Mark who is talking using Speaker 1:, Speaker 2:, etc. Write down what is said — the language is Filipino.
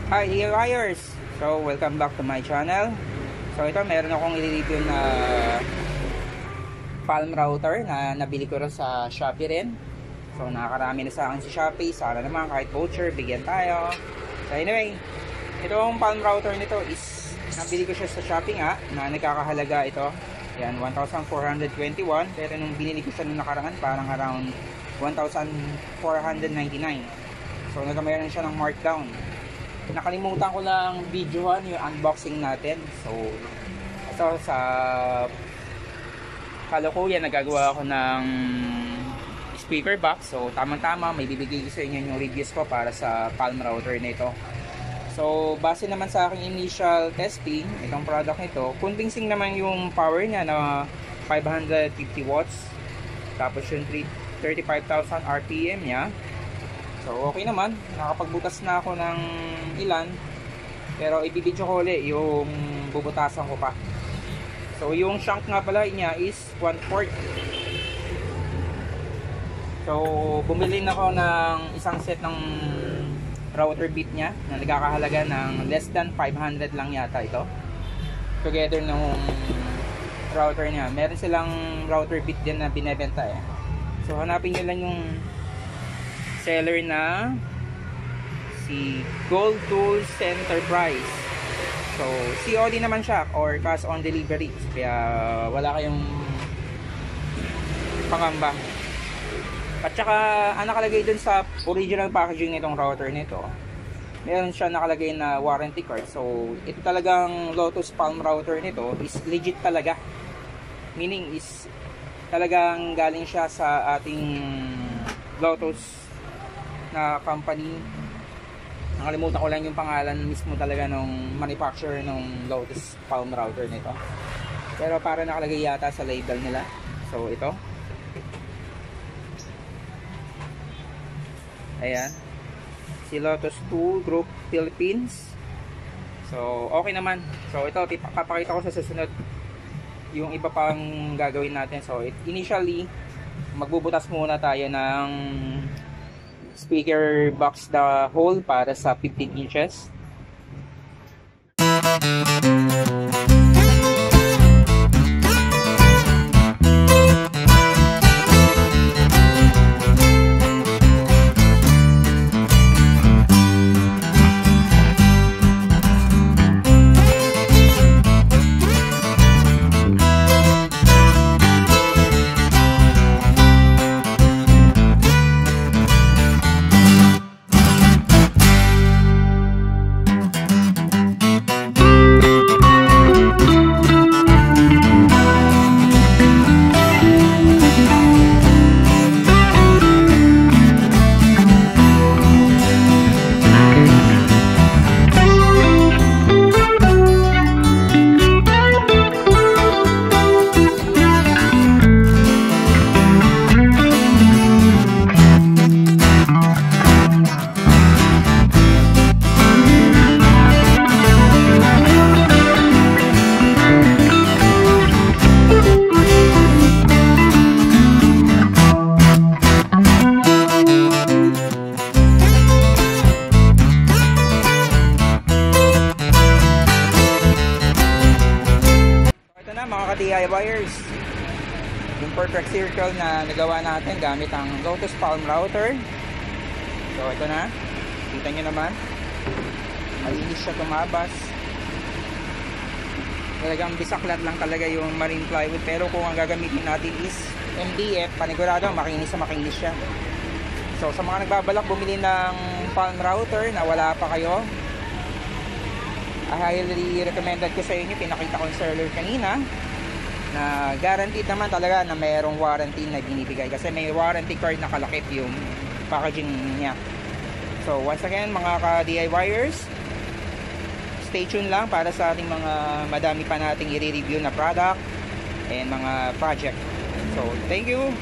Speaker 1: Hi DIYers! So welcome back to my channel. So ito meron akong i-review na Palm router na nabili ko rin sa Shopee rin. So nakakarami na sa akin sa Shopee. Sana naman kahit voucher bigyan tayo. So anyway, itong Palm router nito is nabili ko siya sa Shopee nga na nagkakahalaga ito. Yan, 1,421. Pero nung binili ko siya nung nakaraan parang around 1,499. So nagkamayan siya ng markdown. Nakalimutan ko lang videohan yung unboxing natin. So sa kalukuyan nagagawa ako ng speaker box. So tamang-tama may bibigay ko sa inyo yung reviews ko para sa Palm router nito. So base naman sa aking initial testing, itong product nito, convincing naman yung power niya na 550 watts. Tapos yung 35,000 RPM niya. So okay naman, nakapagbutas na ako ng ilan. Pero ibibidyo ko ulit yung bubutasan ko pa. So yung shank nga pala niya is 1/4. So bumili na ako ng isang set ng router bit niya na nagkakahalaga ng less than 500 lang yata ito. Together ng router niya. Meron silang router bit din na binebenta eh. So hanapin nyo lang yung seller na si Gold Tools Enterprise. So COD naman siya or cash on delivery, kaya wala kayong pangamba. At saka ang nakalagay dun sa original packaging nitong router nito, meron siya nakalagay na warranty card. So ito talagang Lotus Palm router nito is legit talaga, meaning is talagang galing siya sa ating Lotus na company. Nakalimutan ko lang yung pangalan mismo talaga nung manufacturer ng Lotus Palm router nito, pero para nakalagay yata sa label nila. So ito, ayan, si Lotus 2 Group Philippines. So okay naman. So ito papakita ko sa susunod yung iba pang gagawin natin. So initially magbubutas muna tayo ng speaker box the hole para sa 15 inches. Mga ka-DIYers, yung perfect circle na nagawa natin gamit ang Lotus Palm router. So ito na, kita nyo naman, malinis siya tumabas. Talagang bisaklat lang talaga yung marine plywood, pero kung ang gagamitin natin is MDF, panigurado makinis na makinis siya. So sa mga nagbabalak bumili ng Palm router na wala pa kayo, highly recommended ko sa inyo, pinakita ko yung seller kanina na guaranteed naman talaga na mayroong warranty na binibigay kasi may warranty card na kalakip yung packaging niya. So once again mga ka-DIYers, stay tuned lang para sa ating mga madami pa nating i-review na product and mga project. So thank you.